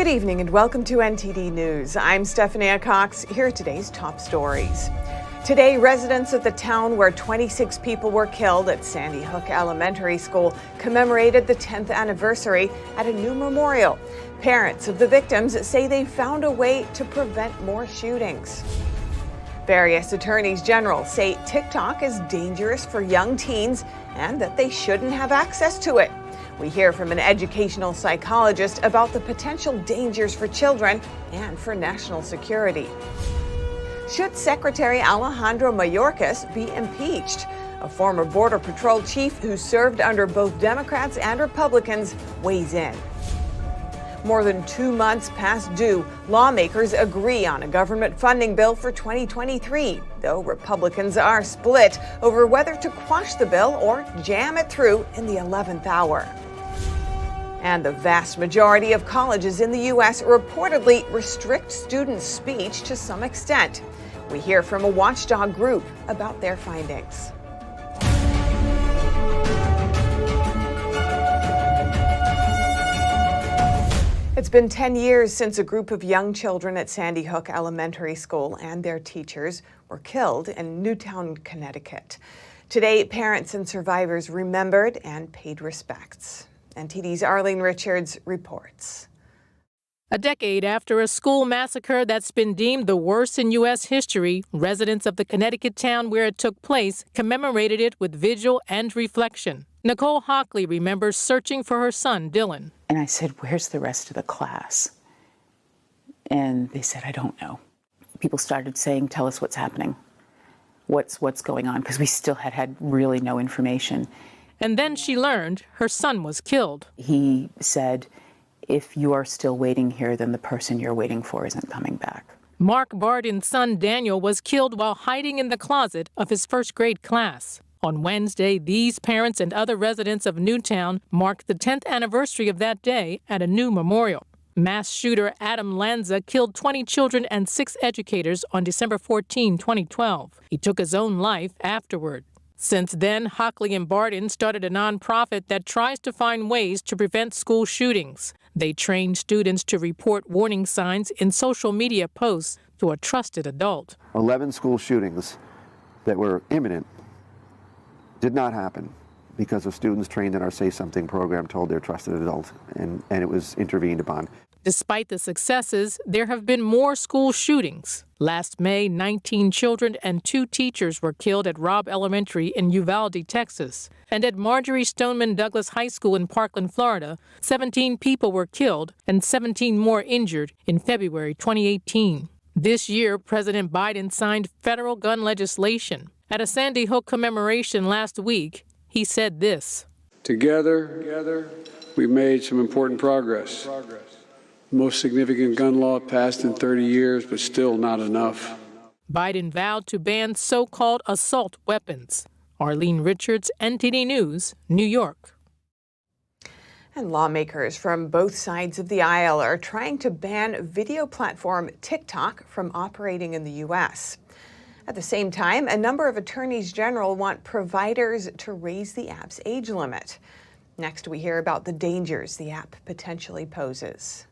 Good evening and welcome to NTD News. I'm Stephanie Cox. Here are today's top stories. Today, residents of the town where 26 people were killed at Sandy Hook Elementary School commemorated the 10th anniversary at a new memorial. Parents of the victims say they found a way to prevent more shootings. Various attorneys general say TikTok is dangerous for young teens and that they shouldn't have access to it. We hear from an educational psychologist about the potential dangers for children and for national security. Should Secretary Alejandro Mayorkas be impeached? A former Border Patrol chief who served under both Democrats and Republicans weighs in. More than 2 months past due, lawmakers agree on a government funding bill for 2023, though Republicans are split over whether to quash the bill or jam it through in the 11th hour. And the vast majority of colleges in the U.S. reportedly restrict students' speech to some extent. We hear from a watchdog group about their findings. It's been 10 years since a group of young children at Sandy Hook Elementary School and their teachers were killed in Newtown, Connecticut. Today, parents and survivors remembered and paid respects. NTD's Arlene Richards reports. A decade after a school massacre that's been deemed the worst in U.S. history, residents of the Connecticut town where it took place commemorated it with vigil and reflection. Nicole Hockley remembers searching for her son, Dylan. And I said, "Where's the rest of the class?" And they said, "I don't know." People started saying, "Tell us what's happening. What's going on?" Because we still had really no information. And then she learned her son was killed. He said, "If you are still waiting here, then the person you're waiting for isn't coming back." Mark Barden's son, Daniel, was killed while hiding in the closet of his first grade class. On Wednesday, these parents and other residents of Newtown marked the 10th anniversary of that day at a new memorial. Mass shooter Adam Lanza killed 20 children and 6 educators on December 14, 2012. He took his own life afterward. Since then, Hockley and Barden started a nonprofit that tries to find ways to prevent school shootings. They train students to report warning signs in social media posts to a trusted adult. 11 school shootings that were imminent did not happen because of students trained in our Say Something program told their trusted adult, and it was intervened upon. Despite the successes, there have been more school shootings. Last May, 19 children and 2 teachers were killed at Robb Elementary in Uvalde, Texas. And at Marjorie Stoneman Douglas High School in Parkland, Florida, 17 people were killed and 17 more injured in February 2018. This year, President Biden signed federal gun legislation. At a Sandy Hook commemoration last week, he said this. Together, we've made some important progress. Most significant gun law passed in 30 years, but still not enough. Biden vowed to ban so-called assault weapons. Arlene Richards, NTD News, New York. And lawmakers from both sides of the aisle are trying to ban video platform TikTok from operating in the U.S. At the same time, a number of attorneys general want providers to raise the app's age limit. Next, we hear about the dangers the app potentially poses.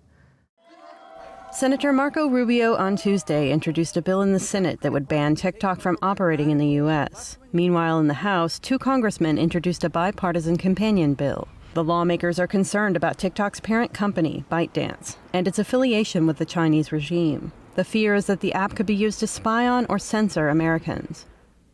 Senator Marco Rubio on Tuesday introduced a bill in the Senate that would ban TikTok from operating in the U.S. Meanwhile, in the House, 2 congressmen introduced a bipartisan companion bill. The lawmakers are concerned about TikTok's parent company, ByteDance, and its affiliation with the Chinese regime. The fear is that the app could be used to spy on or censor Americans.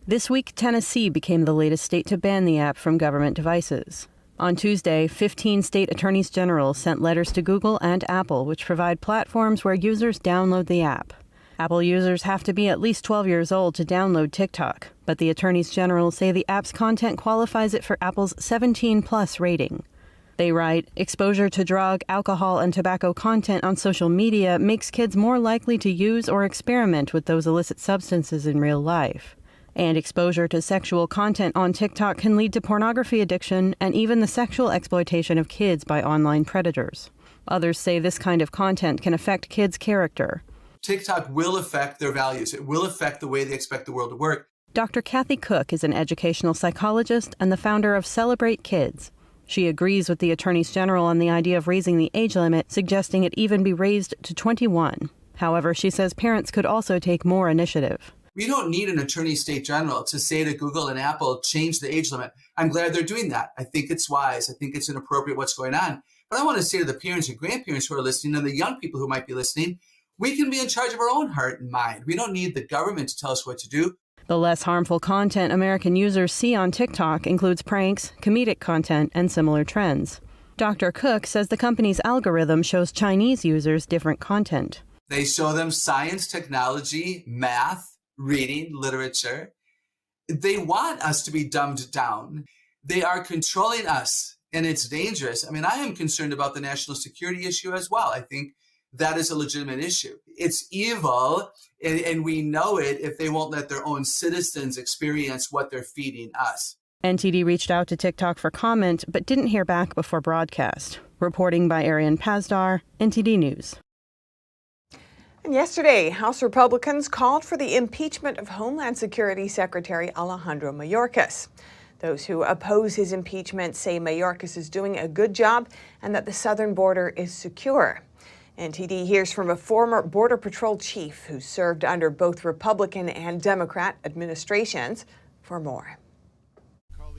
This week, Tennessee became the latest state to ban the app from government devices. On Tuesday, 15 state attorneys general sent letters to Google and Apple, which provide platforms where users download the app. Apple users have to be at least 12 years old to download TikTok, but the attorneys general say the app's content qualifies it for Apple's 17+ rating. They write, exposure to drug, alcohol, and tobacco content on social media makes kids more likely to use or experiment with those illicit substances in real life. And exposure to sexual content on TikTok can lead to pornography addiction and even the sexual exploitation of kids by online predators. Others say this kind of content can affect kids' character. TikTok will affect their values. It will affect the way they expect the world to work. Dr. Kathy Cook is an educational psychologist and the founder of Celebrate Kids. She agrees with the attorneys general on the idea of raising the age limit, suggesting it even be raised to 21. However, she says parents could also take more initiative. We don't need an attorney state general to say to Google and Apple, change the age limit. I'm glad they're doing that. I think it's wise. I think it's inappropriate what's going on. But I want to say to the parents and grandparents who are listening and the young people who might be listening, we can be in charge of our own heart and mind. We don't need the government to tell us what to do. The less harmful content American users see on TikTok includes pranks, comedic content, and similar trends. Dr. Cook says the company's algorithm shows Chinese users different content. They show them science, technology, math, reading, literature. They want us to be dumbed down. They are controlling us, and it's dangerous. I mean, I am concerned about the national security issue as well. I think that is a legitimate issue. It's evil, and we know it if they won't let their own citizens experience what they're feeding us. NTD reached out to TikTok for comment, but didn't hear back before broadcast. Reporting by Arian Pazdar, NTD News. And yesterday, House Republicans called for the impeachment of Homeland Security Secretary Alejandro Mayorkas. Those who oppose his impeachment say Mayorkas is doing a good job and that the southern border is secure. NTD hears from a former Border Patrol chief who served under both Republican and Democrat administrations for more.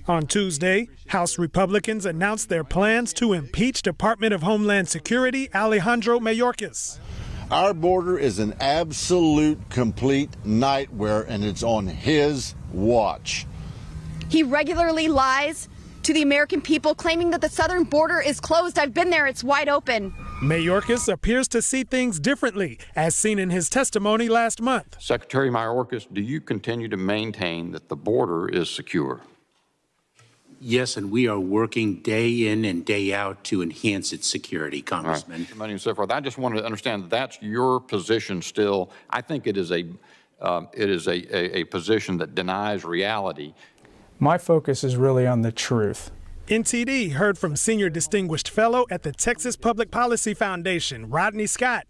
On Tuesday, House Republicans announced their plans to impeach Department of Homeland Security Alejandro Mayorkas. Our border is an absolute, complete nightmare, and it's on his watch. He regularly lies to the American people, claiming that the southern border is closed. I've been there, it's wide open. Mayorkas appears to see things differently, as seen in his testimony last month. Secretary Mayorkas, do you continue to maintain that the border is secure? Yes, and we are working day in and day out to enhance its security, Congressman. Money and so forth. I just wanted to understand that that's your position still. I think it is a position that denies reality. My focus is really on the truth. NTD heard from Senior Distinguished Fellow at the Texas Public Policy Foundation, Rodney Scott.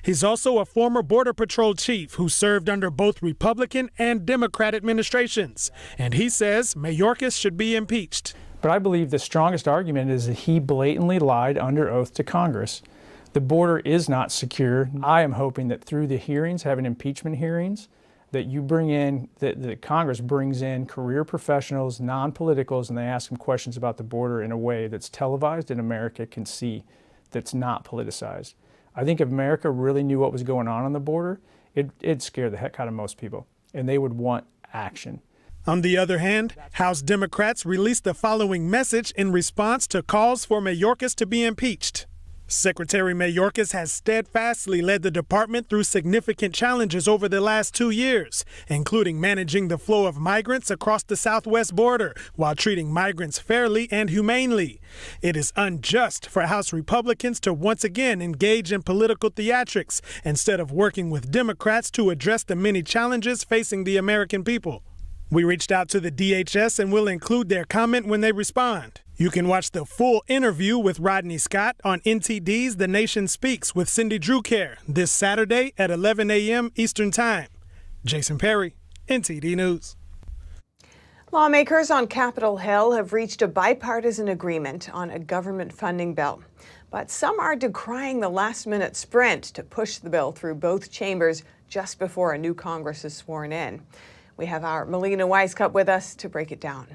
He's also a former Border Patrol chief who served under both Republican and Democrat administrations. And he says Mayorkas should be impeached. But I believe the strongest argument is that he blatantly lied under oath to Congress. The border is not secure. I am hoping that through the hearings, having impeachment hearings, that you bring in, that Congress brings in career professionals, non-politicals, and they ask them questions about the border in a way that's televised and America can see, that's not politicized. I think if America really knew what was going on the border, it'd scare the heck out of most people, and they would want action. On the other hand, House Democrats released the following message in response to calls for Mayorkas to be impeached. Secretary Mayorkas has steadfastly led the department through significant challenges over the last 2 years, including managing the flow of migrants across the southwest border while treating migrants fairly and humanely. It is unjust for House Republicans to once again engage in political theatrics instead of working with Democrats to address the many challenges facing the American people. We reached out to the DHS and will include their comment when they respond. You can watch the full interview with Rodney Scott on NTD's The Nation Speaks with Cindy Drucare this Saturday at 11 a.m. Eastern Time. Jason Perry, NTD News. Lawmakers on Capitol Hill have reached a bipartisan agreement on a government funding bill. But some are decrying the last-minute sprint to push the bill through both chambers just before a new Congress is sworn in. We have our Melina Weiskup with us to break it down.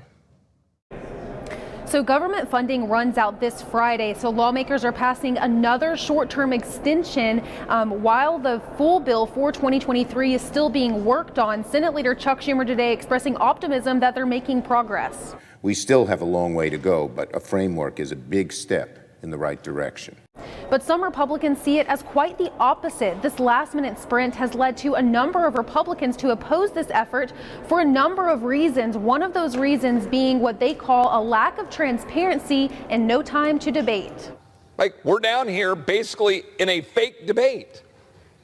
So government funding runs out this Friday, so lawmakers are passing another short-term extension while the full bill for 2023 is still being worked on. Senate Leader Chuck Schumer today expressing optimism that they're making progress. We still have a long way to go, but a framework is a big step in the right direction. But some Republicans see it as quite the opposite. This last-minute sprint has led to a number of Republicans to oppose this effort for a number of reasons. One of those reasons being what they call a lack of transparency and no time to debate. Like, we're down here basically in a fake debate.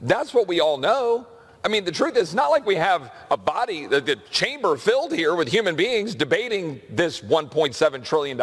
That's what we all know. I mean, the truth is, it's not like we have a body, the chamber filled here with human beings debating this $1.7 trillion.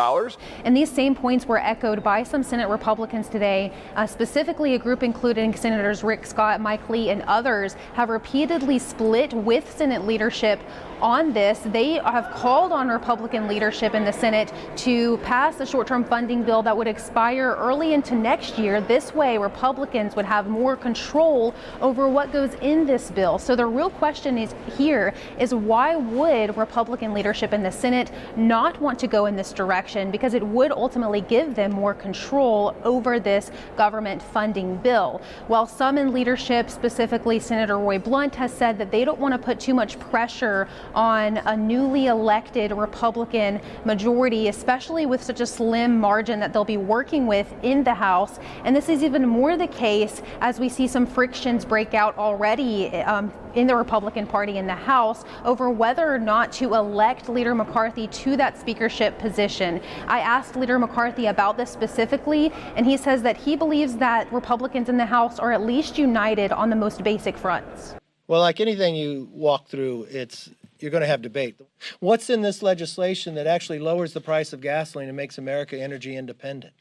And these same points were echoed by some Senate Republicans today, specifically a group including Senators Rick Scott, Mike Lee, and others have repeatedly split with Senate leadership on this. They have called on Republican leadership in the Senate to pass a short-term funding bill that would expire early into next year. This way, Republicans would have more control over what goes in this bill. So the real question is why would Republican leadership in the Senate not want to go in this direction? Because it would ultimately give them more control over this government funding bill. While some in leadership, specifically Senator Roy Blunt, has said that they don't want to put too much pressure on a newly elected Republican majority, especially with such a slim margin that they'll be working with in the House. And this is even more the case as we see some frictions break out already in the Republican Party in the House over whether or not to elect Leader McCarthy to that speakership position. I asked Leader McCarthy about this specifically, and he says that he believes that Republicans in the House are at least united on the most basic fronts. Well, like anything you walk through, you're going to have debate. What's in this legislation that actually lowers the price of gasoline and makes America energy independent?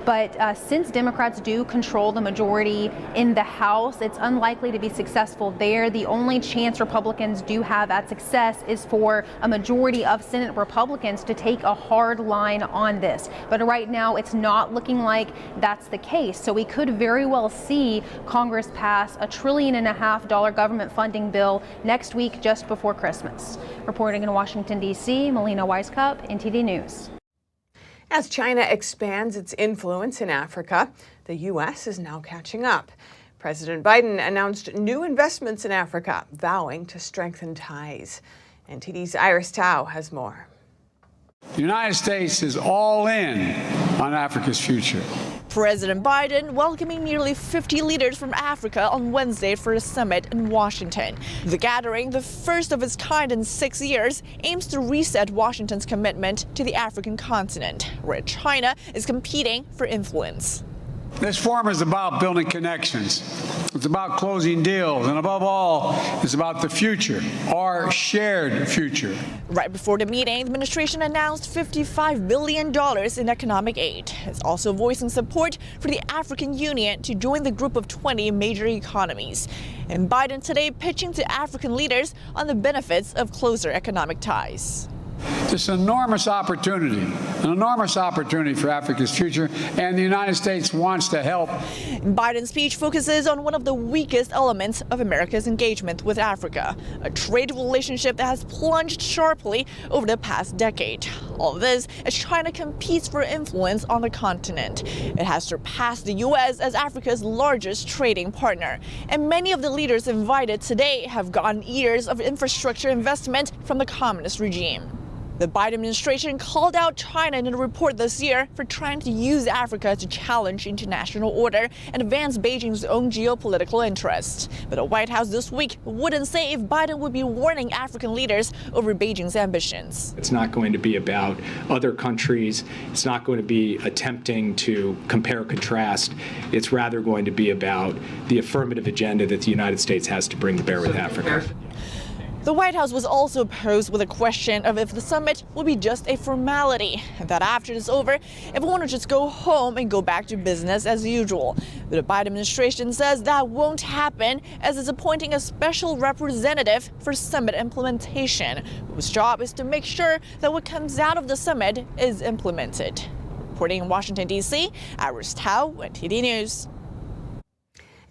But since Democrats do control the majority in the House, it's unlikely to be successful there. The only chance Republicans do have at success is for a majority of Senate Republicans to take a hard line on this. But right now, it's not looking like that's the case. So we could very well see Congress pass a $1.5 trillion government funding bill next week, just before Christmas. Reporting in Washington, D.C., Melina Weiskup, NTD News. As China expands its influence in Africa, the U.S. is now catching up. President Biden announced new investments in Africa, vowing to strengthen ties. NTD's Iris Tao has more. The United States is all in on Africa's future. President Biden welcoming nearly 50 leaders from Africa on Wednesday for a summit in Washington. The gathering, the first of its kind in 6 years, aims to reset Washington's commitment to the African continent, where China is competing for influence. This forum is about building connections. It's about closing deals, and above all, it's about the future, our shared future. Right before the meeting, the administration announced $55 billion in economic aid. It's also voicing support for the African Union to join the group of 20 major economies. And Biden today pitching to African leaders on the benefits of closer economic ties. It's an enormous opportunity for Africa's future, and the United States wants to help. Biden's speech focuses on one of the weakest elements of America's engagement with Africa, a trade relationship that has plunged sharply over the past decade. All this as China competes for influence on the continent. It has surpassed the U.S. as Africa's largest trading partner, and many of the leaders invited today have gotten years of infrastructure investment from the communist regime. The Biden administration called out China in a report this year for trying to use Africa to challenge international order and advance Beijing's own geopolitical interests. But the White House this week wouldn't say if Biden would be warning African leaders over Beijing's ambitions. It's not going to be about other countries. It's not going to be attempting to compare or contrast. It's rather going to be about the affirmative agenda that the United States has to bring to bear with Africa. The White House was also posed with a question of if the summit will be just a formality, and that after it's over, everyone will just go home and go back to business as usual. But the Biden administration says that won't happen, as it's appointing a special representative for summit implementation, whose job is to make sure that what comes out of the summit is implemented. Reporting in Washington, D.C., Iris Tao, NTD News.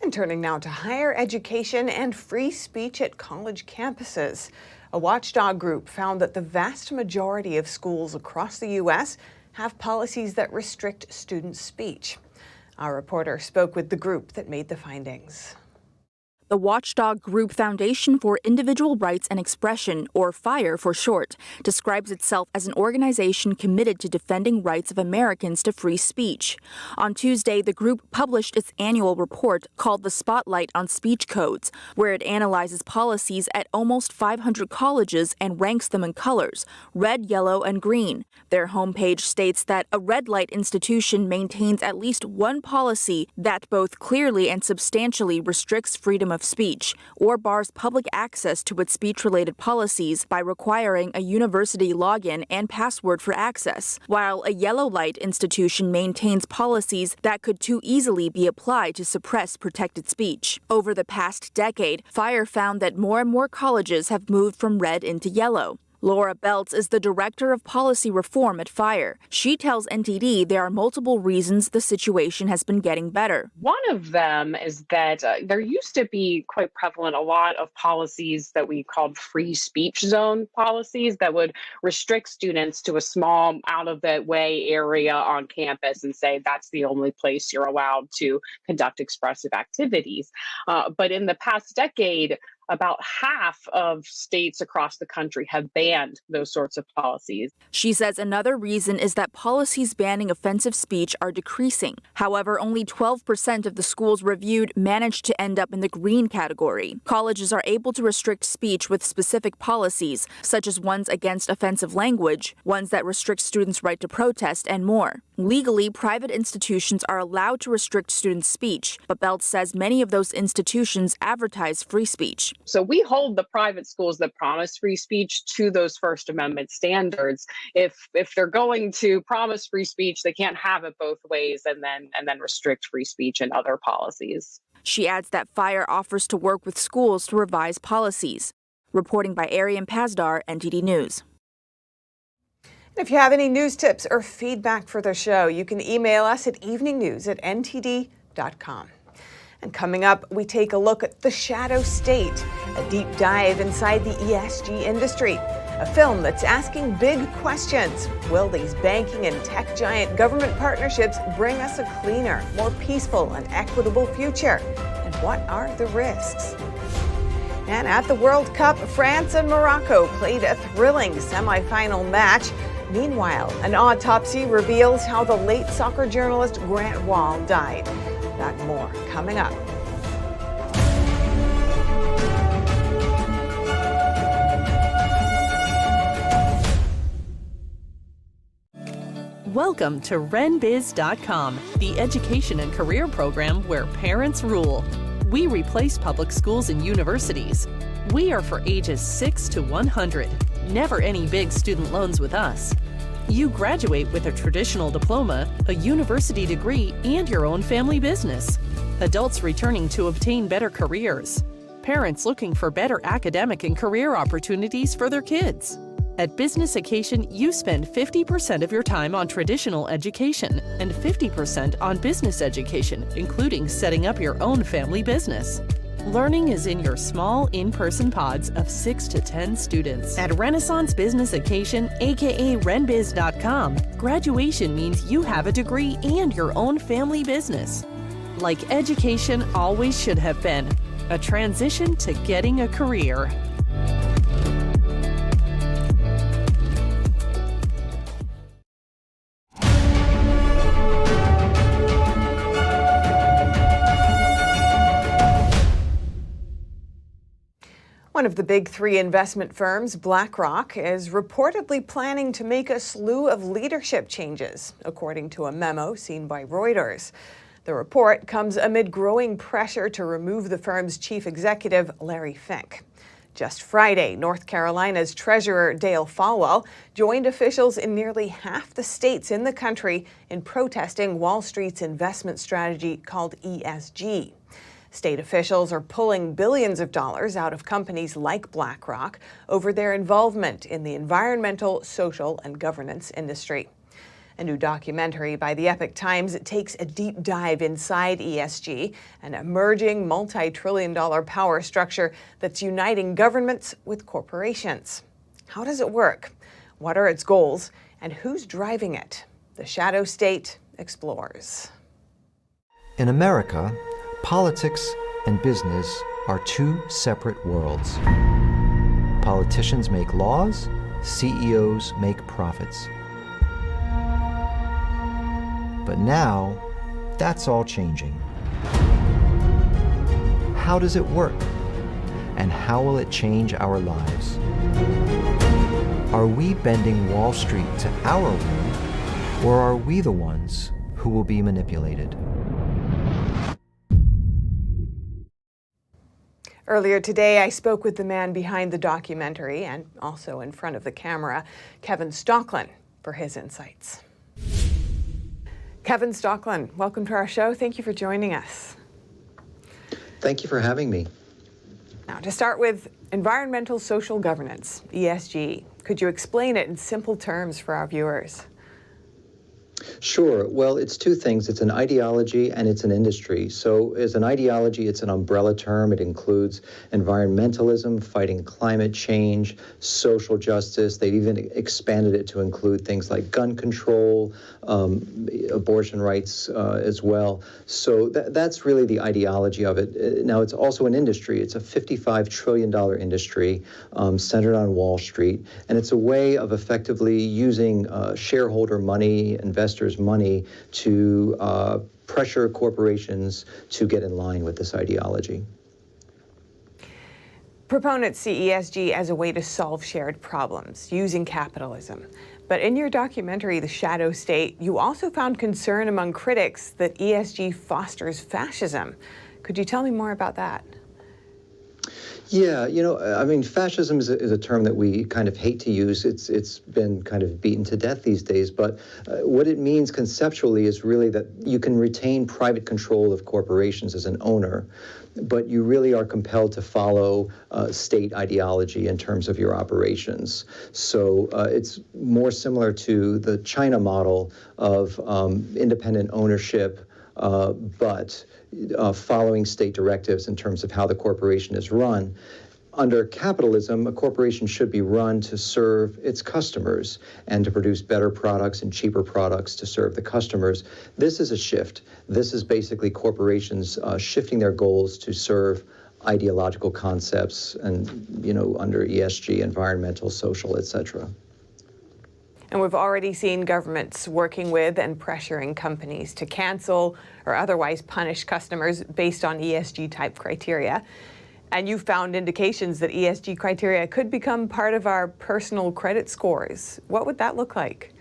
And turning now to higher education and free speech at college campuses. A watchdog group found that the vast majority of schools across the U.S. have policies that restrict student speech. Our reporter spoke with the group that made the findings. The watchdog group Foundation for Individual Rights and Expression, or FIRE for short, describes itself as an organization committed to defending rights of Americans to free speech. On Tuesday, the group published its annual report called The Spotlight on Speech Codes, where it analyzes policies at almost 500 colleges and ranks them in colors, red, yellow, and green. Their homepage states that a red light institution maintains at least one policy that both clearly and substantially restricts freedom of of speech or bars public access to its speech-related policies by requiring a university login and password for access, while a yellow light institution maintains policies that could too easily be applied to suppress protected speech. Over the past decade, FIRE found that more and more colleges have moved from red into yellow. Laura Beltz is the director of policy reform at FIRE. She tells NTD there are multiple reasons the situation has been getting better. One of them is that there used to be quite prevalent a lot of policies that we called free speech zone policies that would restrict students to a small out-of-the-way area on campus and say that's the only place you're allowed to conduct expressive activities. But in the past decade, about half of states across the country have banned those sorts of policies. She says another reason is that policies banning offensive speech are decreasing. However, only 12% of the schools reviewed managed to end up in the green category. Colleges are able to restrict speech with specific policies, such as ones against offensive language, ones that restrict students' right to protest, and more. Legally, private institutions are allowed to restrict students' speech, but Beltz says many of those institutions advertise free speech. So we hold the private schools that promise free speech to those First Amendment standards. If they're going to promise free speech, they can't have it both ways and then restrict free speech and other policies. She adds that FIRE offers to work with schools to revise policies. Reporting by Arian Pazdar, NTD News. If you have any news tips or feedback for the show, you can email us at eveningnews@ntd.com. And coming up, we take a look at The Shadow State, a deep dive inside the ESG industry, a film that's asking big questions. Will these banking and tech giant government partnerships bring us a cleaner, more peaceful and equitable future? And what are the risks? And at the World Cup, France and Morocco played a thrilling semifinal match. Meanwhile, an autopsy reveals how the late soccer journalist Grant Wahl died. That and more coming up. Welcome to RenBiz.com, the education and career program where parents rule. We replace public schools and universities. We are for ages 6 to 100. Never any big student loans with us. You graduate with a traditional diploma, a university degree, and your own family business. Adults returning to obtain better careers. Parents looking for better academic and career opportunities for their kids. At Business Occasion, you spend 50% of your time on traditional education and 50% on business education, including setting up your own family business. Learning is in your small, in-person pods of 6 to 10 students. At Renaissance Business Occasion, aka RenBiz.com, graduation means you have a degree and your own family business. Like education always should have been, a transition to getting a career. One of the big three investment firms, BlackRock, is reportedly planning to make a slew of leadership changes, according to a memo seen by Reuters. The report comes amid growing pressure to remove the firm's chief executive, Larry Fink. Just Friday, North Carolina's Treasurer Dale Folwell joined officials in nearly half the states in the country in protesting Wall Street's investment strategy called ESG. State officials are pulling billions of dollars out of companies like BlackRock over their involvement in the environmental, social, and governance industry. A new documentary by the Epoch Times takes a deep dive inside ESG, an emerging multi-trillion-dollar power structure that's uniting governments with corporations. How does it work? What are its goals? And who's driving it? The Shadow State explores. In America, politics and business are two separate worlds. Politicians make laws, CEOs make profits. But now, that's all changing. How does it work? And how will it change our lives? Are we bending Wall Street to our will, or are we the ones who will be manipulated? Earlier today, I spoke with the man behind the documentary and also in front of the camera, Kevin Stocklin, for his insights. Kevin Stocklin, welcome to our show. Thank you for joining us. Thank you for having me. Now, to start with environmental social governance, ESG, could you explain it in simple terms for our viewers? Sure. Well, it's two things. It's an ideology and it's an industry. So as an ideology, it's an umbrella term. It includes environmentalism, fighting climate change, social justice. They've even expanded it to include things like gun control, abortion rights as well. So that's really the ideology of it. Now, it's also an industry. It's a $55 trillion industry centered on Wall Street. And it's a way of effectively using shareholder money, investors' money to pressure corporations to get in line with this ideology. Proponents see ESG as a way to solve shared problems using capitalism. But in your documentary, The Shadow State, you also found concern among critics that ESG fosters fascism. Could you tell me more about that? Yeah, I mean, fascism is a term that we kind of hate to use. It's been kind of beaten to death these days. But what it means conceptually is really that you can retain private control of corporations as an owner, but you really are compelled to follow state ideology in terms of your operations. So it's more similar to the China model of independent ownership, but following state directives in terms of how the corporation is run. Under capitalism, a corporation should be run to serve its customers and to produce better products and cheaper products to serve the customers. This is a shift. This is basically corporations shifting their goals to serve ideological concepts and, under ESG, environmental, social, etc. And we've already seen governments working with and pressuring companies to cancel or otherwise punish customers based on ESG type criteria. And you've found indications that ESG criteria could become part of our personal credit scores. What would that look like?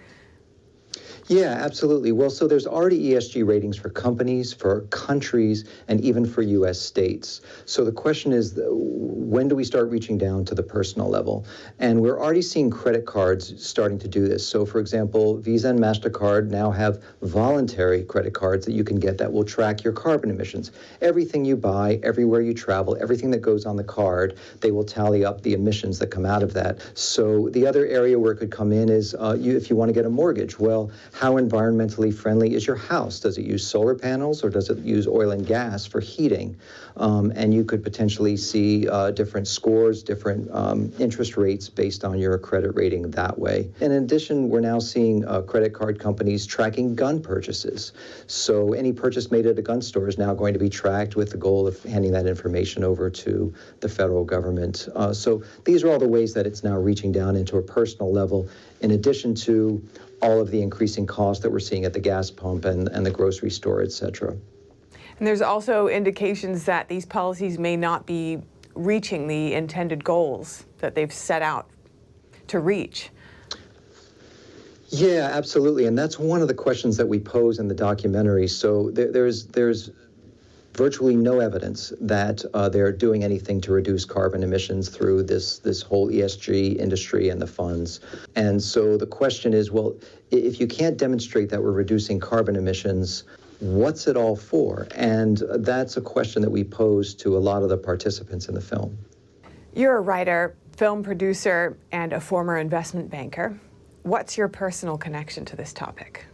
Yeah, absolutely. Well, so there's already ESG ratings for companies, for countries, and even for U.S. states. So the question is, when do we start reaching down to the personal level? And we're already seeing credit cards starting to do this. So, for example, Visa and MasterCard now have voluntary credit cards that you can get that will track your carbon emissions. Everything you buy, everywhere you travel, everything that goes on the card, they will tally up the emissions that come out of that. So the other area where it could come in is if you want to get a mortgage. Well, how environmentally friendly is your house? Does it use solar panels or does it use oil and gas for heating? And you could potentially see different scores, different interest rates based on your credit rating that way. In addition, we're now seeing credit card companies tracking gun purchases. So any purchase made at a gun store is now going to be tracked with the goal of handing that information over to the federal government. So these are all the ways that it's now reaching down into a personal level, in addition to all of the increasing costs that we're seeing at the gas pump and the grocery store, et cetera. And there's also indications that these policies may not be reaching the intended goals that they've set out to reach. Yeah, absolutely. And that's one of the questions that we pose in the documentary. So there's virtually no evidence that they're doing anything to reduce carbon emissions through this whole ESG industry and the funds. And so the question is, well, if you can't demonstrate that we're reducing carbon emissions, what's it all for? And that's a question that we pose to a lot of the participants in the film. You're a writer, film producer, and a former investment banker. What's your personal connection to this topic?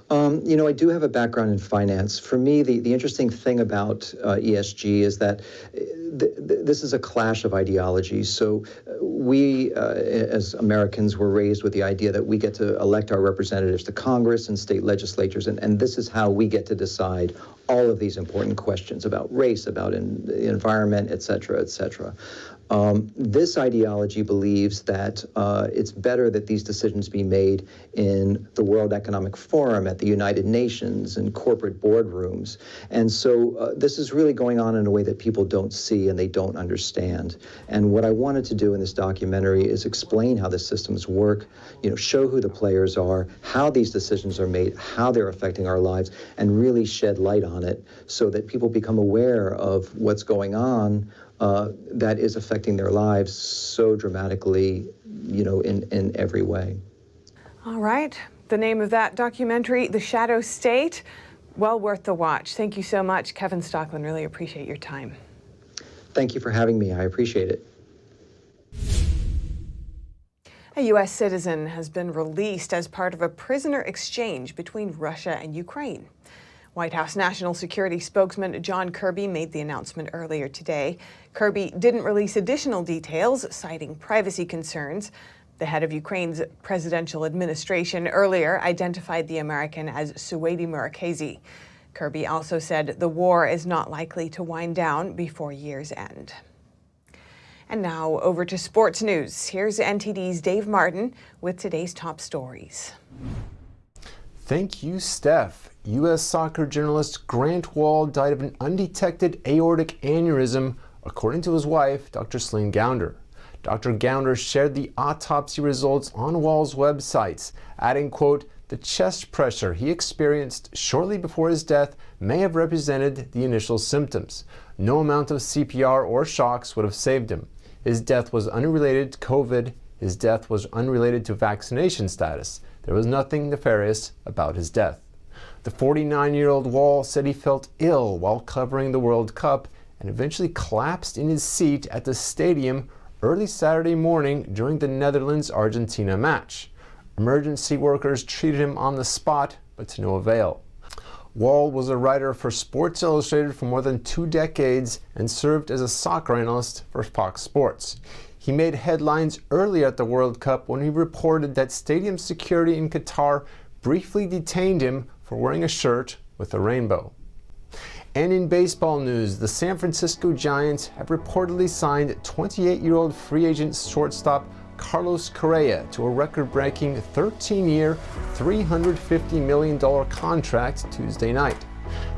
I do have a background in finance. For me, the interesting thing about ESG is that this is a clash of ideologies. So we, as Americans, were raised with the idea that we get to elect our representatives to Congress and state legislatures, and this is how we get to decide all of these important questions about race, about the environment, et cetera, et cetera. This ideology believes that it's better that these decisions be made in the World Economic Forum, at the United Nations, in corporate boardrooms. And so this is really going on in a way that people don't see and they don't understand. And what I wanted to do in this documentary documentary is explain how the systems work, show who the players are, how these decisions are made, how they're affecting our lives, and really shed light on it so that people become aware of what's going on that is affecting their lives so dramatically, in every way. All right. The name of that documentary, The Shadow State, well worth the watch. Thank you so much, Kevin Stocklin. Really appreciate your time. Thank you for having me. I appreciate it. A U.S. citizen has been released as part of a prisoner exchange between Russia and Ukraine. White House National Security spokesman John Kirby made the announcement earlier today. Kirby didn't release additional details, citing privacy concerns. The head of Ukraine's presidential administration earlier identified the American as Suwaidi Murakezi. Kirby also said the war is not likely to wind down before year's end. And now over to sports news. Here's NTD's Dave Martin with today's top stories. Thank you, Steph. U.S. soccer journalist Grant Wahl died of an undetected aortic aneurysm, according to his wife, Dr. Celine Gounder. Dr. Gounder shared the autopsy results on Wahl's websites, adding, quote, "The chest pressure he experienced shortly before his death may have represented the initial symptoms. No amount of CPR or shocks would have saved him. His death was unrelated to COVID. His death was unrelated to vaccination status. There was nothing nefarious about his death." The 49-year-old Wahl said he felt ill while covering the World Cup and eventually collapsed in his seat at the stadium early Saturday morning during the Netherlands-Argentina match. Emergency workers treated him on the spot, but to no avail. Wahl was a writer for Sports Illustrated for more than 2 decades and served as a soccer analyst for Fox Sports. He made headlines early at the World Cup when he reported that stadium security in Qatar briefly detained him for wearing a shirt with a rainbow. And in baseball news, the San Francisco Giants have reportedly signed 28-year-old free agent shortstop Carlos Correa to a record-breaking 13-year, $350 million contract Tuesday night.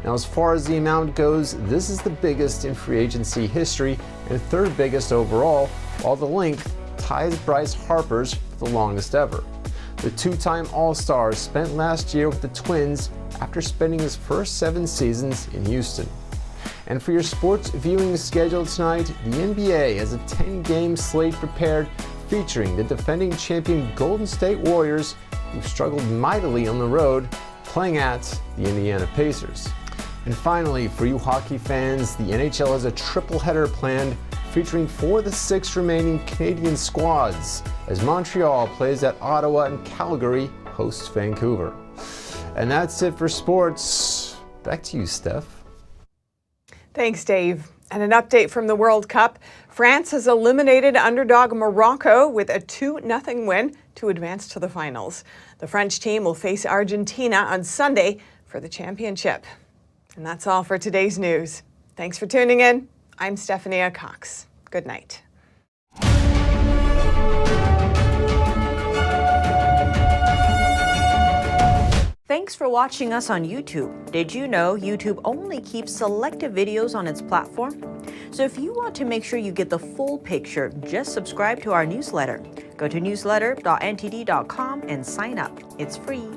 Now, as far as the amount goes, this is the biggest in free agency history and 3rd biggest overall, while the length ties Bryce Harper's for the longest ever. The 2-time All-Star spent last year with the Twins after spending his first 7 seasons in Houston. And for your sports viewing schedule tonight, the NBA has a 10-game slate prepared featuring the defending champion Golden State Warriors, who've struggled mightily on the road, playing at the Indiana Pacers. And finally, for you hockey fans, the NHL has a triple header planned featuring 4 of the 6 remaining Canadian squads as Montreal plays at Ottawa and Calgary hosts Vancouver. And that's it for sports. Back to you, Steph. Thanks, Dave. And an update from the World Cup. France has eliminated underdog Morocco with a 2-0 win to advance to the finals. The French team will face Argentina on Sunday for the championship. And that's all for today's news. Thanks for tuning in. I'm Stephanie Cox. Good night. Thanks for watching us on YouTube. Did you know YouTube only keeps selective videos on its platform? So if you want to make sure you get the full picture, just subscribe to our newsletter. Go to newsletter.ntd.com and sign up. It's free.